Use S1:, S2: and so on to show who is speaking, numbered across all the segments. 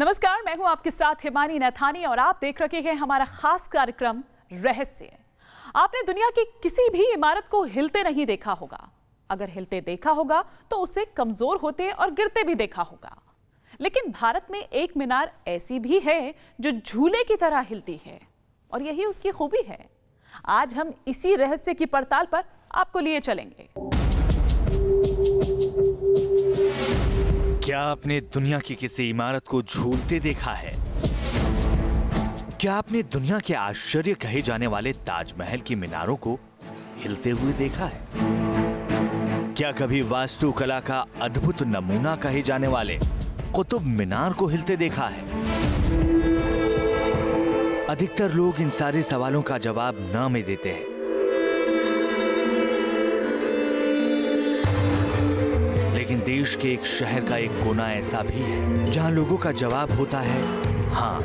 S1: नमस्कार, मैं हूं आपके साथ हिमानी नैथानी और आप देख रहे हैं हमारा खास कार्यक्रम रहस्य। आपने दुनिया की किसी भी इमारत को हिलते नहीं देखा होगा। अगर हिलते देखा होगा तो उसे कमजोर होते और गिरते भी देखा होगा। लेकिन भारत में एक मीनार ऐसी भी है जो झूले की तरह हिलती है और यही उसकी खूबी है। आज हम इसी रहस्य की पड़ताल पर आपको लिए चलेंगे।
S2: क्या आपने दुनिया की किसी इमारत को झूलते देखा है? क्या आपने दुनिया के आश्चर्य कहे जाने वाले ताजमहल की मीनारों को हिलते हुए देखा है? क्या कभी वास्तुकला का अद्भुत नमूना कहे जाने वाले कुतुब मीनार को हिलते देखा है? अधिकतर लोग इन सारे सवालों का जवाब ना में देते हैं। लेकिन देश के एक शहर का एक कोना ऐसा भी है जहां लोगों का जवाब होता है हाँ।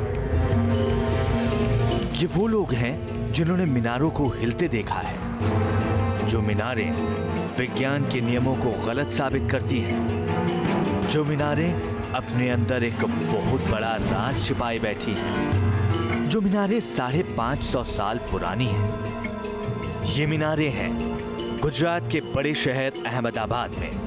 S2: ये वो लोग हैं जिन्होंने मीनारों को हिलते देखा है। जो मीनारें विज्ञान के नियमों को गलत साबित करती हैं। जो मीनारें अपने अंदर एक बहुत बड़ा राज छिपाए बैठी हैं। जो मीनारें 550 साल पुरानी हैं। ये मीनारें हैं गुजरात के बड़े शहर अहमदाबाद में।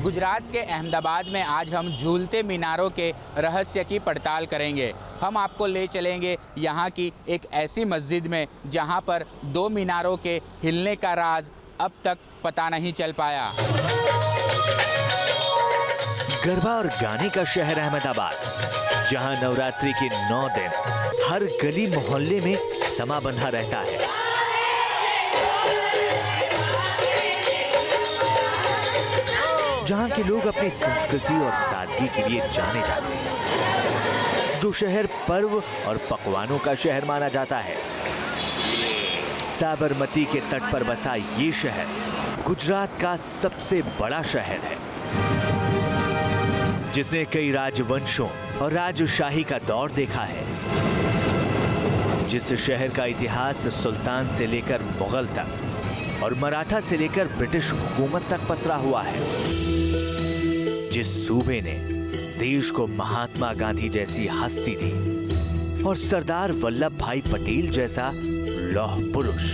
S3: गुजरात के अहमदाबाद में आज हम झूलते मीनारों के रहस्य की पड़ताल करेंगे। हम आपको ले चलेंगे यहाँ की एक ऐसी मस्जिद में जहाँ पर दो मीनारों के हिलने का राज अब तक पता नहीं चल पाया।
S2: गरबा और गाने का शहर अहमदाबाद, जहाँ नवरात्रि के 9 दिन हर गली मोहल्ले में समा बंधा रहता है। जहाँ के लोग अपनी संस्कृति और सादगी के लिए जाने जाते हैं। जो शहर पर्व और पकवानों का शहर माना जाता है। साबरमती के तट पर बसा ये शहर गुजरात का सबसे बड़ा शहर है, जिसने कई राजवंशों और राजशाही का दौर देखा है। जिस शहर का इतिहास सुल्तान से लेकर मुगल तक और मराठा से लेकर ब्रिटिश हुकूमत तक पसरा हुआ है। जिस सूबे ने देश को महात्मा गांधी जैसी हस्ती दी और सरदार वल्लभ भाई पटेल जैसा लौह पुरुष।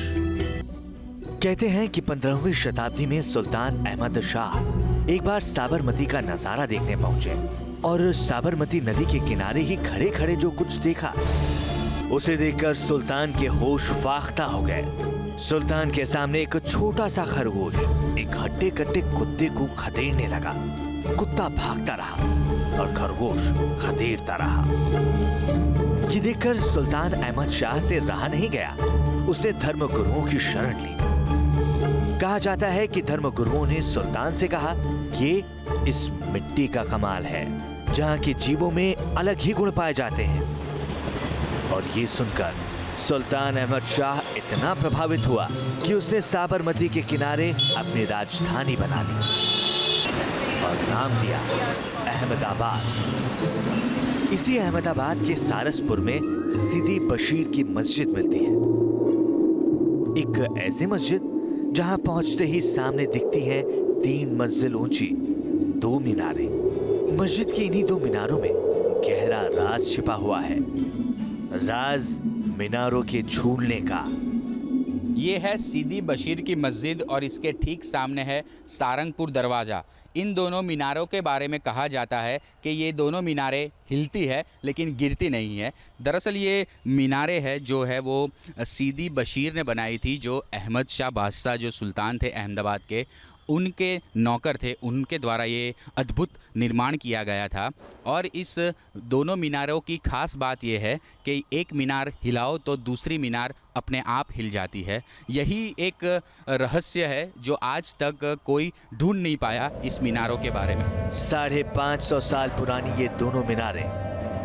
S2: कहते हैं कि 15वीं शताब्दी में सुल्तान अहमद शाह एक बार साबरमती का नजारा देखने पहुंचे और साबरमती नदी के किनारे ही खड़े खड़े जो कुछ देखा, उसे देखकर सुल्तान के होश फाख्ता हो गए। सुल्तान के सामने एक छोटा सा खरगोश एक हट्टे कट्टे कुत्ते को खदेड़ने लगा। कुत्ता भागता रहा और खरगोश खदेड़ता रहा। ये देखकर सुल्तान अहमद शाह से रहा नहीं गया। उसने धर्मगुरुओं की शरण ली। कहा जाता है कि धर्मगुरुओं ने सुल्तान से कहा, ये इस मिट्टी का कमाल है, जहाँ के जीवों में अलग ही गुण पाए जाते हैं। और ये सुनकर सुल्तान अहमद शाह इतना प्रभावित हुआ कि उसने साबरमती के किनारे अपनी राजधानी बना ली और नाम दिया अहमदाबाद। इसी अहमदाबाद के सारसपुर में सीदी बशीर की मस्जिद मिलती है। एक ऐसी मस्जिद जहां पहुंचते ही सामने दिखती हैं 3 मंजिल ऊंची 2 मीनारें। मस्जिद की इन्हीं 2 मीनारों में गहरा राज छिपा हुआ है। राज मीनारों के झूलने का।
S3: ये है सीदी बशीर की मस्जिद और इसके ठीक सामने है सारंगपुर दरवाज़ा। इन दोनों मीनारों के बारे में कहा जाता है कि ये दोनों मीनारें हिलती है लेकिन गिरती नहीं है। दरअसल ये मीनारें है जो है वो सीदी बशीर ने बनाई थी, जो अहमद शाह बादशाह जो सुल्तान थे अहमदाबाद के, उनके नौकर थे, उनके द्वारा ये अद्भुत निर्माण किया गया था। और इस दोनों मीनारों की खास बात यह है कि एक मीनार हिलाओ तो दूसरी मीनार अपने आप हिल जाती है। यही एक रहस्य है जो आज तक कोई ढूंढ नहीं पाया इस मीनारों के बारे में।
S2: 550 साल पुरानी ये दोनों मीनारें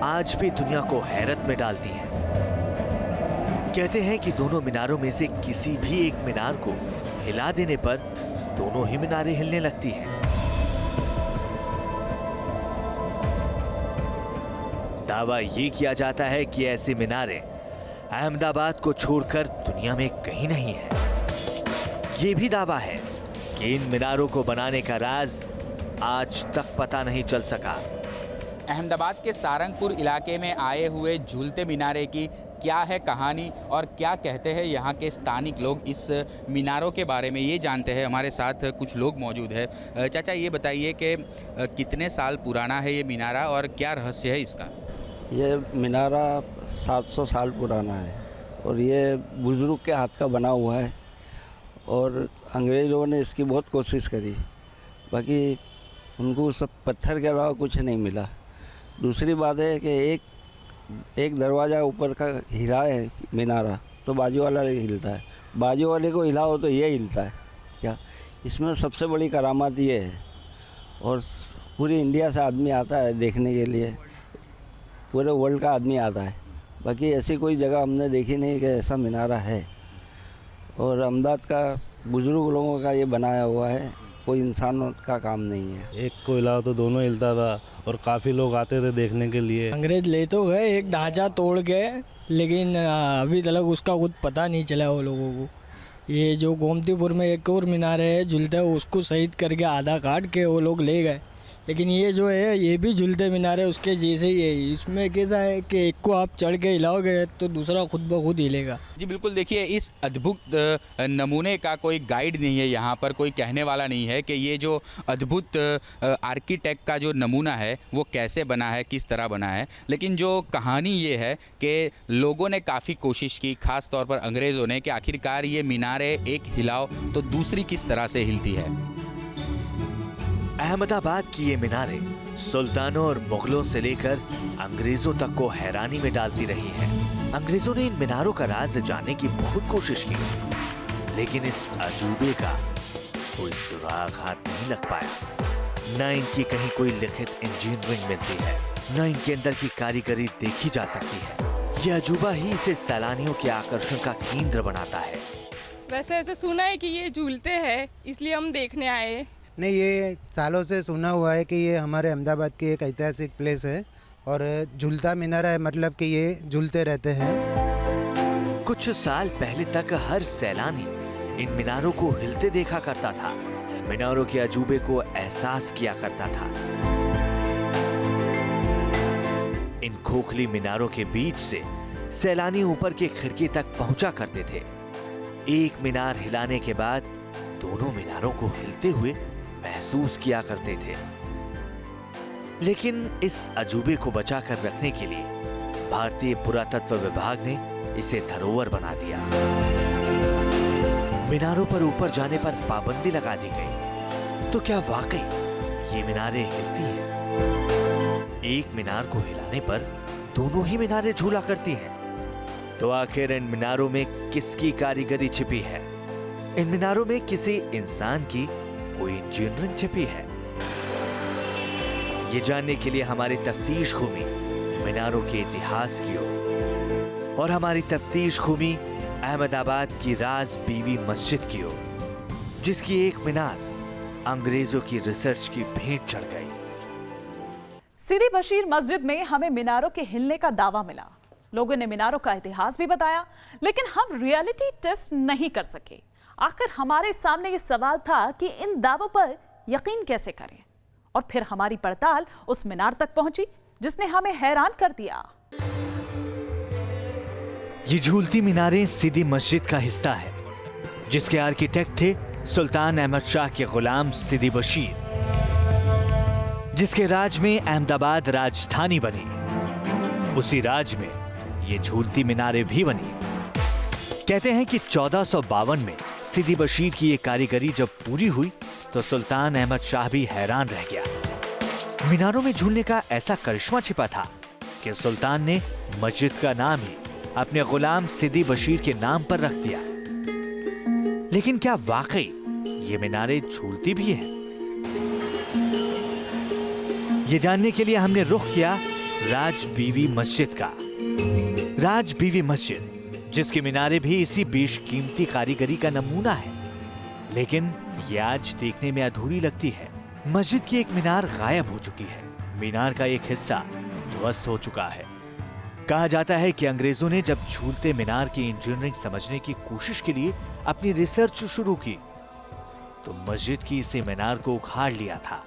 S2: आज भी दुनिया को हैरत में डालती हैं। कहते हैं कि दोनों मीनारों में से किसी भी एक मीनार को हिला देने पर दोनों ही मीनारें हिलने लगती हैं। दावा ये किया जाता है कि ऐसी मीनारें अहमदाबाद को छोड़कर दुनिया में कहीं नहीं है। ये भी दावा है कि इन मीनारों को बनाने का राज आज तक पता नहीं चल सका।
S3: अहमदाबाद के सारंगपुर इलाके में आए हुए झूलते मीनारे की क्या है कहानी और क्या कहते हैं यहाँ के स्थानिक लोग इस मीनारों के बारे में, ये जानते हैं। हमारे साथ कुछ लोग मौजूद है। चाचा, ये बताइए कि कितने साल पुराना है ये मीनारा और क्या रहस्य है इसका?
S4: ये मीनारा 700 साल पुराना है और ये बुजुर्ग के हाथ का बना हुआ है और अंग्रेज़ों ने इसकी बहुत कोशिश करी, बाकी उनको सब पत्थर के अलावा कुछ नहीं मिला। दूसरी बात है कि एक दरवाज़ा ऊपर का हिला है मीनारा, तो बाजू वाला हिलता है, बाजू वाले को हिलाओ तो ये हिलता है। क्या इसमें सबसे बड़ी करामात ये है। और पूरी इंडिया से आदमी आता है देखने के लिए, पूरे वर्ल्ड का आदमी आता है। बाकी ऐसी कोई जगह हमने देखी नहीं कि ऐसा मीनारा है। और अहमदाबाद का बुज़ुर्ग लोगों का ये बनाया हुआ है, कोई इंसान का काम नहीं है।
S5: एक को हिलाओ तो दोनों हिलता था और काफ़ी लोग आते थे देखने के लिए।
S6: अंग्रेज ले तो गए एक ढांचा तोड़ के, लेकिन अभी तक उसका कुछ पता नहीं चला वो लोगों को। ये जो गोमतीपुर में एक और मीनार है झूलता है, उसको शहीद करके आधा काट के वो लोग ले गए। लेकिन ये जो है ये भी झूलते मीनार है, उसके जैसे ही है। इसमें कैसा है कि एक को आप चढ़ के हिलाओगे तो दूसरा खुद ब खुद हिलेगा।
S3: जी बिल्कुल, देखिए इस अद्भुत नमूने का कोई गाइड नहीं है यहाँ पर, कोई कहने वाला नहीं है कि ये जो अद्भुत आर्किटेक्ट का जो नमूना है वो कैसे बना है, किस तरह बना है। लेकिन जो कहानी ये है कि लोगों ने काफ़ी कोशिश की, ख़ास तौर पर अंग्रेज़ों ने, कि आखिरकार ये मीनारें एक हिलाओ तो दूसरी किस तरह से हिलती है।
S2: अहमदाबाद की ये मीनारें सुल्तानों और मुगलों से लेकर अंग्रेजों तक को हैरानी में डालती रही हैं। अंग्रेजों ने इन मीनारों का राज जानने की बहुत कोशिश की, लेकिन इस अजूबे का कोई सुराग हाथ नहीं लग पाया। न इनकी कहीं कोई लिखित इंजीनियरिंग मिलती है, न इनके अंदर की कारीगरी देखी जा सकती है। यह अजूबा ही इसे सैलानियों के आकर्षण का केंद्र बनाता है।
S7: वैसे ऐसे सुना है कि ये झूलते हैं, इसलिए हम देखने आए हैं।
S8: नहीं, ये सालों से सुना हुआ है कि ये हमारे अहमदाबाद की एक ऐतिहासिक प्लेस है और झूलता मीनारा है, मतलब कि ये झूलते रहते हैं।
S2: कुछ साल पहले तक हर सैलानी इन मीनारों को हिलते देखा करता था, मीनारों के अजूबे को एहसास किया करता था। इन खोखली मीनारों के बीच से सैलानी ऊपर की खिड़की तक पहुंचा करते थे। एक मीनार हिलाने के बाद दोनों मीनारों को हिलते हुए महसूस किया करते थे। लेकिन इस अजूबे को बचाकर रखने के लिए भारतीय पुरातत्व विभाग ने इसे धरोहर बना दिया। मीनारों पर ऊपर जाने पर पाबंदी लगा दी गई। तो क्या वाकई ये मीनारें हिलती हैं? एक मीनार को हिलाने पर दोनों ही मीनारें झूला करती हैं। तो आखिर इन मीनारों में किसकी कारीगरी छिपी है? इन मीनारों में किसी इंसान की कोई इंजीनियरिंग छिपी है? ये जानने के लिए हमारी तफ्तीश घूमी मीनारों के इतिहास की ओर, और हमारी तफ्तीश घूमी अहमदाबाद की राज बीवी मस्जिद की ओर, जिसकी एक मीनार अंग्रेजों की रिसर्च की भेंट चढ़ गई।
S1: सीदी बशीर मस्जिद में हमें मीनारों के हिलने का दावा मिला। लोगों ने मीनारों का इतिहास भी बताया, लेकिन हम रियलिटी टेस्ट नहीं कर सके। आखिर हमारे सामने ये सवाल था कि इन दावों पर यकीन कैसे करें। और फिर हमारी पड़ताल उस मीनार तक पहुंची जिसने हमें हैरान कर दिया।
S2: ये झूलती मीनारें सीदी मस्जिद का हिस्सा है, जिसके आर्किटेक्ट थे सुल्तान अहमद शाह के गुलाम सीदी बशीर, जिसके राज में अहमदाबाद राजधानी बनी। उसी राज में ये झूलती मीनारें भी बनी। कहते हैं कि 1452 में सीदी बशीर की ये कारीगरी जब पूरी हुई तो सुल्तान अहमद शाह भी हैरान रह गया। मीनारों में झूलने का ऐसा करिश्मा छिपा था कि सुल्तान ने मस्जिद का नाम ही अपने गुलाम सीदी बशीर के नाम पर रख दिया। लेकिन क्या वाकई ये मीनारें झूलती भी हैं? ये जानने के लिए हमने रुख किया राज बीवी मस्जिद का। राज बीवी मस्जिद, जिसकी मीनारें भी इसी बेशकीमती कारीगरी का नमूना है, लेकिन ये आज देखने में अधूरी लगती है। मस्जिद की एक मीनार गायब हो चुकी है। मीनार का एक हिस्सा ध्वस्त हो चुका है। कहा जाता है कि अंग्रेजों ने जब झूलते मीनार की इंजीनियरिंग समझने की कोशिश के लिए अपनी रिसर्च शुरू की तो मस्जिद की इसी मीनार को उखाड़ लिया था।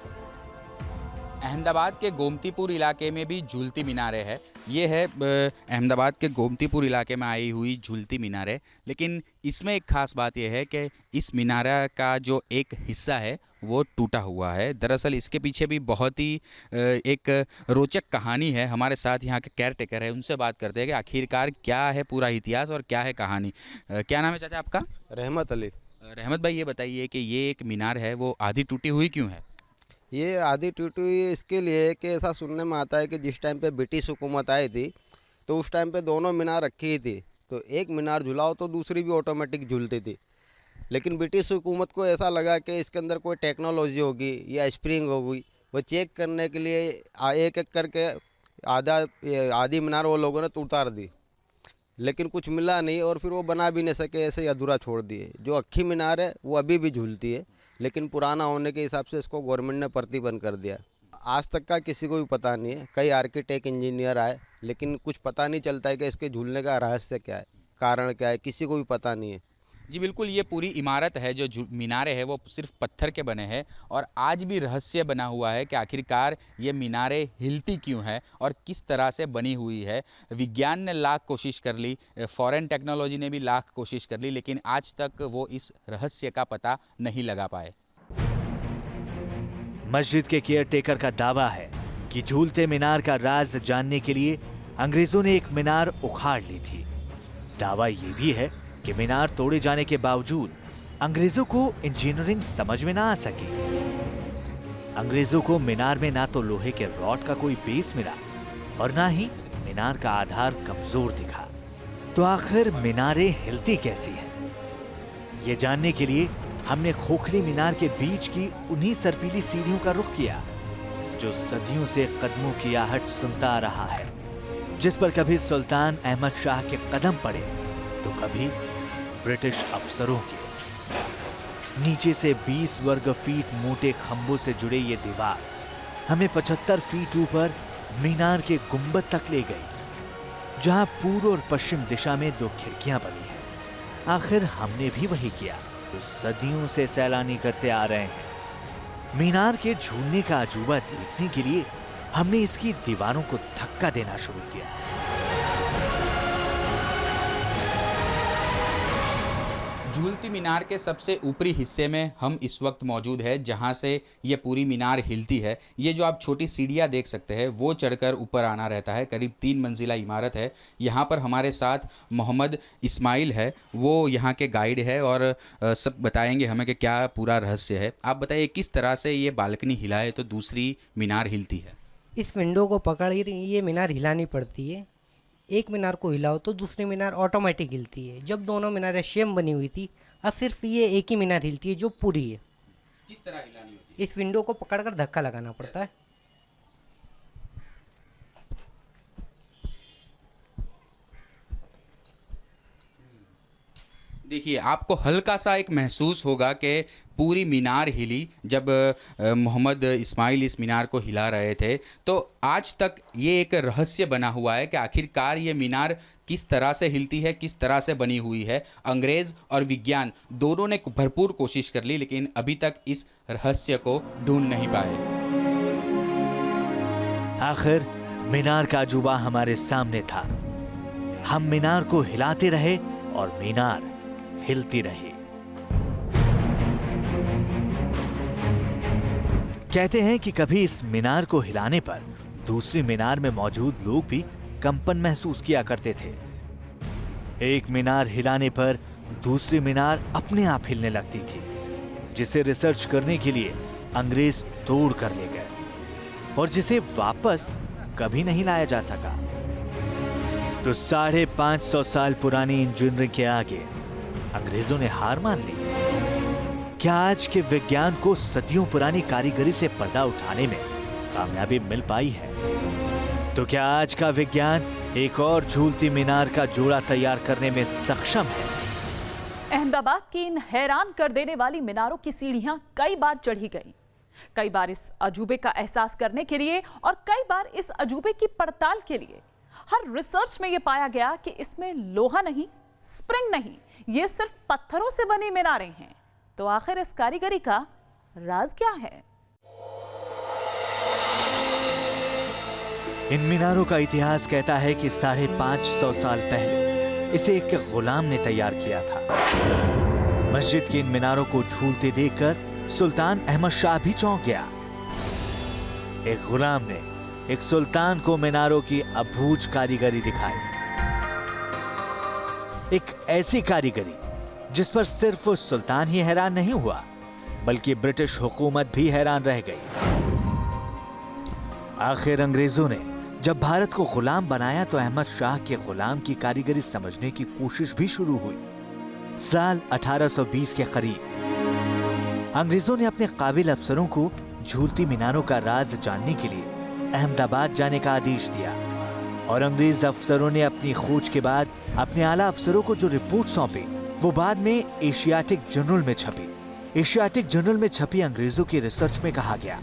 S3: अहमदाबाद के गोमतीपुर इलाके में भी झूलती मीनारें है। ये है अहमदाबाद के गोमतीपुर इलाके में आई हुई झूलती मीनारें। लेकिन इसमें एक ख़ास बात यह है कि इस मीनारा का जो एक हिस्सा है वो टूटा हुआ है। दरअसल इसके पीछे भी बहुत ही एक रोचक कहानी है। हमारे साथ यहाँ के केयर टेकर है, उनसे बात करते हैं कि आखिरकार क्या है पूरा इतिहास और क्या है कहानी। क्या नाम है चाचा आपका?
S9: रहमत अली।
S3: रहमत भाई, ये बताइए कि ये एक मीनार है वो आधी टूटी हुई क्यों है?
S9: ये आधी टूटी हुई इसके लिए कि ऐसा सुनने में आता है कि जिस टाइम पे ब्रिटिश हुकूमत आई थी तो उस टाइम पे दोनों मीनार रखी ही थी, तो एक मीनार झुलाओ तो दूसरी भी ऑटोमेटिक झूलती थी। लेकिन ब्रिटिश हुकूमत को ऐसा लगा कि इसके अंदर कोई टेक्नोलॉजी होगी या स्प्रिंग होगी, वो चेक करने के लिए एक एक करके आधी मीनार वो लोगों ने उतार दी, लेकिन कुछ मिला नहीं और फिर वो बना भी नहीं सके, ऐसे ही अधूरा छोड़ दिए। जो अक्खी मीनार है वो अभी भी झूलती है, लेकिन पुराना होने के हिसाब से इसको गवर्नमेंट ने प्रतिबंध कर दिया। आज तक का किसी को भी पता नहीं है, कई आर्किटेक्ट इंजीनियर आए लेकिन कुछ पता नहीं चलता है कि इसके झूलने का रहस्य क्या है, कारण क्या है, किसी को भी पता नहीं है।
S3: जी बिल्कुल, ये पूरी इमारत है जो मीनारे है वो सिर्फ पत्थर के बने हैं और आज भी रहस्य बना हुआ है कि आखिरकार ये मीनारे हिलती क्यों है और किस तरह से बनी हुई है। विज्ञान ने लाख कोशिश कर ली, फॉरेन टेक्नोलॉजी ने भी लाख कोशिश कर ली, लेकिन आज तक वो इस रहस्य का पता नहीं लगा पाए।
S2: मस्जिद के केयर टेकर का दावा है कि झूलते मीनार का राज जानने के लिए अंग्रेजों ने एक मीनार उखाड़ ली थी। दावा ये भी है कि मीनार तोड़े जाने के बावजूद अंग्रेजों को इंजीनियरिंग समझ में ना आ सकी। अंग्रेजों को मीनार में ना तो लोहे के रॉड का कोई बेस मिला और ना ही मीनार का आधार कमजोर दिखा। तो आखिर मीनारें हिलती कैसी हैं? ये जानने के लिए हमने खोखली मीनार के बीच की उन्हीं सर्पीली सीढ़ियों का रुख किया जो सदियों से कदमों की आहट सुनता आ रहा है, जिस पर कभी सुल्तान अहमद शाह के कदम पड़े तो कभी ब्रिटिश अफसरों की। नीचे से 20 वर्ग फीट मोटे खंभों से जुड़े ये दीवार हमें 75 फीट ऊपर मीनार के गुंबद तक ले गई, जहां पूर्व और पश्चिम दिशा में 2 खिड़कियां बनी हैं। आखिर हमने भी वही किया जो सदियों से सैलानी करते आ रहे हैं। मीनार के झूलने का अजूबा देखने के लिए हमने इसकी दीवारों को धक्का देना शुरू किया।
S3: झूलती मीनार के सबसे ऊपरी हिस्से में हम इस वक्त मौजूद है, जहां से ये पूरी मीनार हिलती है। ये जो आप छोटी सीढ़ियां देख सकते हैं वो चढ़कर ऊपर आना रहता है। करीब 3 मंजिला इमारत है। यहाँ पर हमारे साथ मोहम्मद इस्माइल है, वो यहाँ के गाइड है और सब बताएंगे हमें कि क्या पूरा रहस्य है। आप बताइए किस तरह से ये बालकनी हिलाए तो दूसरी मीनार हिलती है?
S10: इस विंडो को पकड़ ये मीनार हिलानी पड़ती है। एक मीनार को हिलाओ तो दूसरी मीनार ऑटोमेटिक हिलती है। जब दोनों मीनारें सेम बनी हुई थी, अब सिर्फ ये एक ही मीनार हिलती है जो पूरी है।
S3: किस तरह हिलानी होती है?
S10: इस विंडो को पकड़कर धक्का लगाना पड़ता है।
S3: देखिए, आपको हल्का सा एक महसूस होगा कि पूरी मीनार हिली जब मोहम्मद इस्माइल इस मीनार को हिला रहे थे। तो आज तक ये एक रहस्य बना हुआ है कि आखिरकार ये मीनार किस तरह से हिलती है, किस तरह से बनी हुई है। अंग्रेज़ और विज्ञान दोनों ने भरपूर कोशिश कर ली, लेकिन अभी तक इस रहस्य को ढूंढ नहीं पाए।
S2: आखिर मीनार का अजूबा हमारे सामने था। हम मीनार को हिलाते रहे और मीनार हिलती रही। कहते हैं कि कभी इस मीनार को हिलाने पर दूसरी मीनार में मौजूद लोग भी कंपन महसूस किया करते थे। एक मीनार हिलाने पर दूसरी मीनार अपने आप हिलने लगती थी, जिसे रिसर्च करने के लिए अंग्रेज तोड़ कर ले गए और जिसे वापस कभी नहीं लाया जा सका। तो 550 साल पुरानी इंजीनियरिंग के आगे अंग्रेजों ने हार मान ली। क्या आज के विज्ञान को सदियों पुरानी कारीगरी से पर्दा उठाने में कामयाबी मिल पाई है? तो क्या आज का विज्ञान एक और झूलती मीनार का जोड़ा तैयार करने में सक्षम है?
S1: अहमदाबाद की इन हैरान कर देने वाली मीनारों की सीढ़ियां कई बार चढ़ी गई, कई बार इस अजूबे का एहसास करने के लिए और कई बार इस अजूबे की पड़ताल के लिए। हर रिसर्च में यह पाया गया कि इसमें लोहा नहीं, स्प्रिंग नहीं, ये सिर्फ पत्थरों से बनी मीनारें हैं। तो आखिर इस कारीगरी का राज क्या है?
S2: इन मीनारों का इतिहास कहता है कि 550 साल पहले इसे एक गुलाम ने तैयार किया था। मस्जिद की इन मीनारों को झूलते देखकर सुल्तान अहमद शाह भी चौंक गया। एक गुलाम ने एक सुल्तान को मीनारों की अबूझ कारीगरी दिखाई, एक ऐसी कारीगरी जिस पर सिर्फ सुल्तान ही हैरान नहीं हुआ बल्कि ब्रिटिश हुकूमत भी हैरान रह गई। आखिर अंग्रेजों ने जब भारत को गुलाम बनाया तो अहमद शाह के गुलाम की कारीगरी समझने की कोशिश भी शुरू हुई। साल 1820 के करीब अंग्रेजों ने अपने काबिल अफसरों को झूलती मीनारों का राज जानने के लिए अहमदाबाद जाने का आदेश दिया और अंग्रेज अफसरों ने अपनी खोज के बाद अपने आला अफसरों को जो रिपोर्ट सौंपी वो बाद में एशियाटिक जर्नल में छपी। एशियाटिक जर्नल में छपी अंग्रेजों की रिसर्च में कहा गया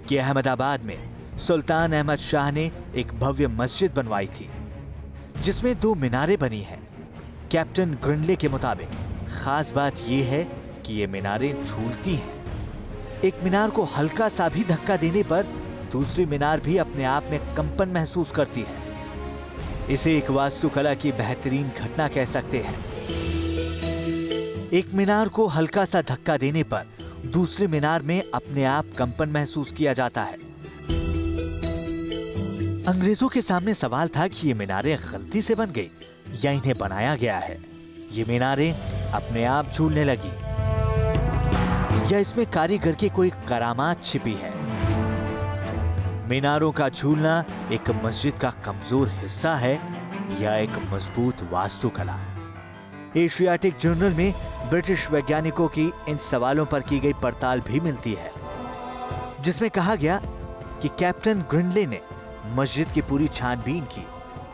S2: कि अहमदाबाद में सुल्तान अहमद शाह ने एक भव्य मस्जिद बनवाई थी जिसमें 2 मीनारें बनी हैं। कैप्टन ग्रिंडले के मुताबिक खास बात यह है कि ये मीनारें झूलती हैं। एक मीनार को हल्का सा भी धक्का देने पर दूसरी मीनार भी अपने आप में कंपन महसूस करती है। इसे एक वास्तुकला की बेहतरीन घटना कह सकते हैं। एक मीनार को हल्का सा धक्का देने पर दूसरी मीनार में अपने आप कंपन महसूस किया जाता है। अंग्रेजों के सामने सवाल था कि ये मीनारें गलती से बन गई या इन्हें बनाया गया है। ये मीनारें अपने आप झूलने लगी या इसमें कारीगर की कोई करामात छिपी है। मीनारों का झूलना एक मस्जिद का कमजोर हिस्सा है या एक मजबूत वास्तुकला। एशियाटिक जर्नल में ब्रिटिश वैज्ञानिकों की इन सवालों पर की गई पड़ताल भी मिलती है जिसमें कहा गया कि कैप्टन ग्रिंडले ने मस्जिद की पूरी छानबीन की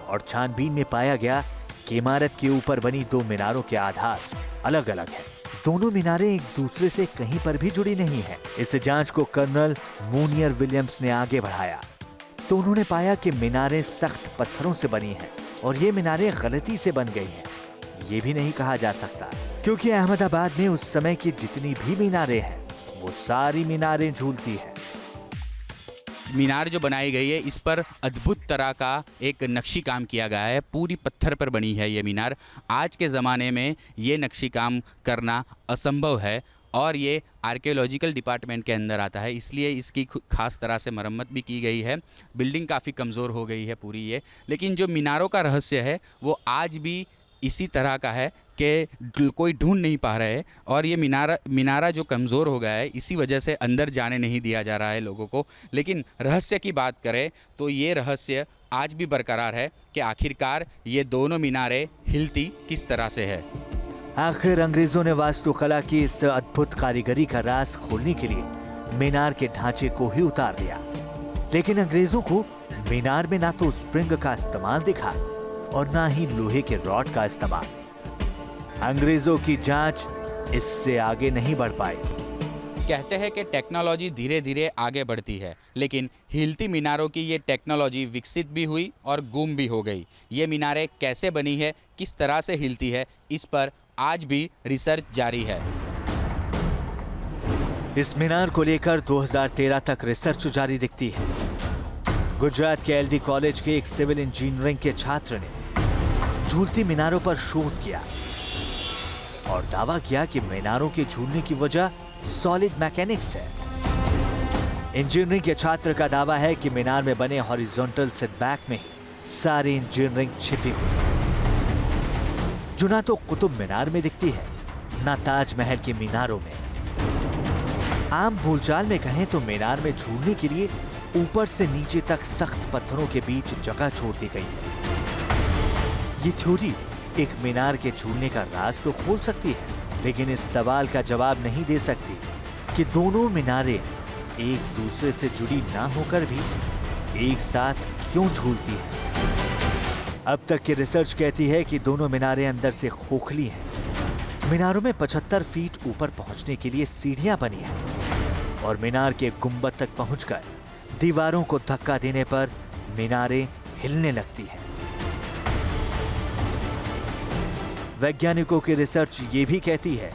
S2: और छानबीन में पाया गया कि इमारत के ऊपर बनी 2 मीनारों के आधार अलग अलग हैं। दोनों मीनारें एक दूसरे से कहीं पर भी जुड़ी नहीं हैं। इस जांच को कर्नल मोनियर विलियम्स ने आगे बढ़ाया तो उन्होंने पाया कि मीनारें सख्त पत्थरों से बनी हैं और ये मीनारें गलती से बन गई हैं। ये भी नहीं कहा जा सकता क्योंकि अहमदाबाद में उस समय की जितनी भी मीनारें हैं वो सारी मीनारें झूलती हैं।
S3: मीनार जो बनाई गई है इस पर अद्भुत तरह का एक नक्शी काम किया गया है। पूरी पत्थर पर बनी है ये मीनार। आज के ज़माने में ये नक्शी काम करना असंभव है और ये आर्कियोलॉजिकल डिपार्टमेंट के अंदर आता है, इसलिए इसकी खास तरह से मरम्मत भी की गई है। बिल्डिंग काफ़ी कमज़ोर हो गई है पूरी ये, लेकिन जो मीनारों का रहस्य है वो आज भी इसी तरह का है कि कोई ढूंढ नहीं पा रहे हैं और ये मीनारा जो कमज़ोर हो गया है इसी वजह से अंदर जाने नहीं दिया जा रहा है लोगों को। लेकिन रहस्य की बात करें तो ये रहस्य आज भी बरकरार है कि आखिरकार ये दोनों मीनारें हिलती किस तरह से है।
S2: आखिर अंग्रेजों ने वास्तुकला की इस अद्भुत कारीगरी का राज खोलने के लिए मीनार के ढांचे को ही उतार दिया, लेकिन अंग्रेजों को मीनार में ना तो स्प्रिंग का इस्तेमाल दिखा और ना ही लोहे के रॉड का इस्तेमाल। अंग्रेजों की जांच इससे आगे नहीं बढ़ पाई।
S3: कहते हैं कि टेक्नोलॉजी धीरे धीरे आगे बढ़ती है, लेकिन हिलती मीनारों की ये टेक्नोलॉजी विकसित भी हुई और गुम भी हो गई। ये मीनारें कैसे बनी है, किस तरह से हिलती है, इस पर आज भी रिसर्च जारी है।
S2: इस मीनार को लेकर 2013 तक रिसर्च जारी दिखती है। गुजरात के एलडी कॉलेज के एक सिविल इंजीनियरिंग के छात्र ने झूलती मीनारों पर शोध किया और दावा किया कि मीनारों के झूलने की वजह सॉलिड मैकेनिक्स है। इंजीनियरिंग के छात्र का दावा है कि मीनार में बने हॉरिजॉन्टल सेटबैक में ही सारी इंजीनियरिंग छिपी हुई है, जो ना तो कुतुब मीनार में दिखती है ना ताजमहल के मीनारों में। आम बोलचाल में कहें तो मीनार में झूलने के लिए ऊपर से नीचे तक सख्त पत्थरों के बीच जगह छोड़ दी गई है। ये थ्योरी एक मीनार के झूलने का राज तो खोल सकती है, लेकिन इस सवाल का जवाब नहीं दे सकती कि दोनों मीनारें एक दूसरे से जुड़ी ना होकर भी एक साथ क्यों झूलती हैं। अब तक की रिसर्च कहती है कि दोनों मीनारें अंदर से खोखली हैं। मीनारों में 75 फीट ऊपर पहुंचने के लिए सीढ़ियां बनी हैं और मीनार के गुंबद तक पहुंचकर दीवारों को धक्का देने पर मीनारें हिलने लगती हैं। वैज्ञानिकों की रिसर्च ये भी कहती है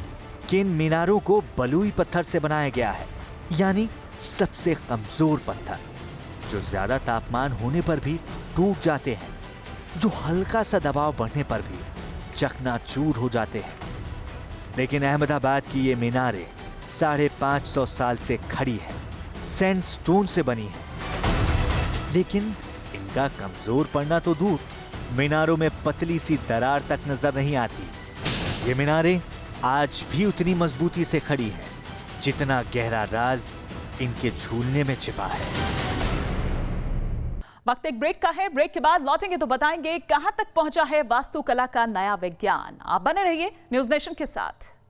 S2: कि इन मीनारों को बलुई पत्थर से बनाया गया है, यानी सबसे कमजोर पत्थर, जो ज्यादा तापमान होने पर भी टूट जाते हैं, जो हल्का सा दबाव बढ़ने पर भी चकनाचूर हो जाते हैं। लेकिन अहमदाबाद की ये मीनारें 550 साल से खड़ी है, सैंडस्टोन से बनी है, लेकिन इनका कमजोर पड़ना तो दूर, मीनारों में पतली सी दरार तक नजर नहीं आती। ये मीनारें आज भी उतनी मजबूती से खड़ी हैं जितना गहरा राज इनके झूलने में छिपा है।
S1: वक्त एक ब्रेक का है। ब्रेक के बाद लौटेंगे तो बताएंगे कहां तक पहुंचा है वास्तुकला का नया विज्ञान। आप बने रहिए न्यूज़ नेशन के साथ।